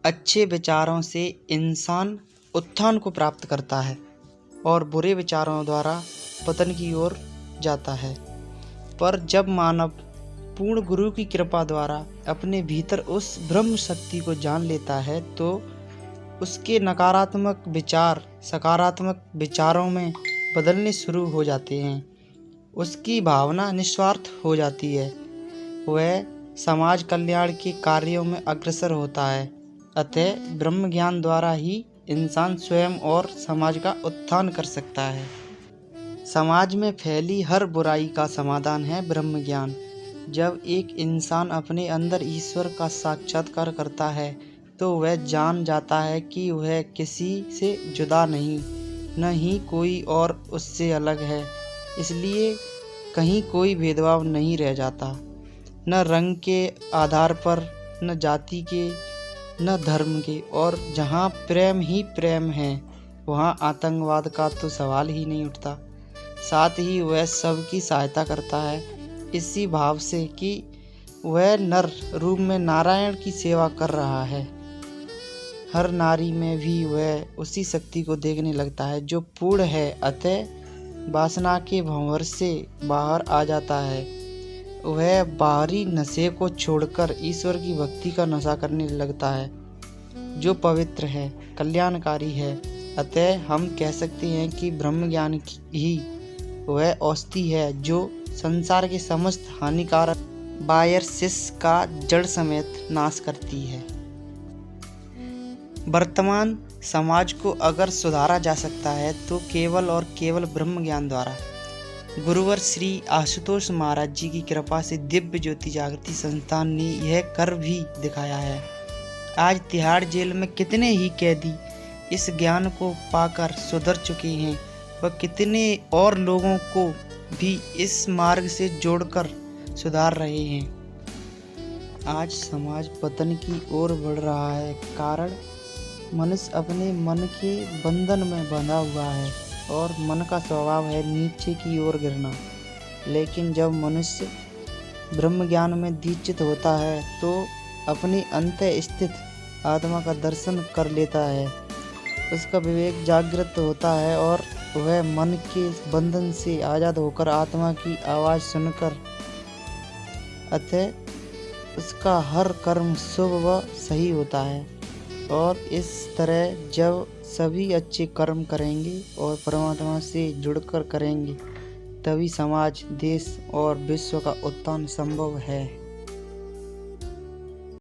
अच्छे विचारों से इंसान उत्थान को प्राप्त करता है और बुरे विचारों द्वारा पतन की ओर जाता है। पर जब मानव पूर्ण गुरु की कृपा द्वारा अपने भीतर उस ब्रह्म शक्ति को जान लेता है तो उसके नकारात्मक विचार सकारात्मक विचारों में बदलने शुरू हो जाते हैं। उसकी भावना निस्वार्थ हो जाती है। वह समाज कल्याण के कार्यों में अग्रसर होता है। अतः ब्रह्म ज्ञान द्वारा ही इंसान स्वयं और समाज का उत्थान कर सकता है। समाज में फैली हर बुराई का समाधान है ब्रह्म ज्ञान। जब एक इंसान अपने अंदर ईश्वर का साक्षात्कार करता है तो वह जान जाता है कि वह किसी से जुदा नहीं, न ही कोई और उससे अलग है। इसलिए कहीं कोई भेदभाव नहीं रह जाता, न रंग के आधार पर, न जाति के, न धर्म के। और जहाँ प्रेम ही प्रेम है वहाँ आतंकवाद का तो सवाल ही नहीं उठता। साथ ही वह सबकी सहायता करता है इसी भाव से कि वह नर रूप में नारायण की सेवा कर रहा है। हर नारी में भी वह उसी शक्ति को देखने लगता है जो पूर्ण है। अतः वासना के भंवर से बाहर आ जाता है। वह बाहरी नशे को छोड़कर ईश्वर की भक्ति का नशा करने लगता है जो पवित्र है, कल्याणकारी है। अतः हम कह सकते हैं कि ब्रह्म ज्ञान ही वह औषधि है जो संसार के समस्त हानिकारक वायरसेस का जड़ समेत नाश करती है। वर्तमान समाज को अगर सुधारा जा सकता है तो केवल और केवल ब्रह्म ज्ञान द्वारा। गुरुवर श्री आशुतोष महाराज जी की कृपा से दिव्य ज्योति जागृति संस्थान ने यह कर भी दिखाया है। आज तिहाड़ जेल में कितने ही कैदी इस ज्ञान को पाकर सुधर चुके हैं व कितने और लोगों को भी इस मार्ग से जोड़कर सुधार रहे हैं। आज समाज पतन की ओर बढ़ रहा है, कारण मनुष्य अपने मन के बंधन में बंधा हुआ है और मन का स्वभाव है नीचे की ओर गिरना। लेकिन जब मनुष्य ब्रह्म ज्ञान में दीक्षित होता है तो अपनी अंतः स्थित आत्मा का दर्शन कर लेता है। उसका विवेक जागृत होता है और वह मन के बंधन से आज़ाद होकर आत्मा की आवाज़ सुनकर अतः उसका हर कर्म शुभ व सही होता है। और इस तरह जब सभी अच्छे कर्म करेंगे और परमात्मा से जुड़कर करेंगे तभी समाज, देश और विश्व का उत्थान संभव है।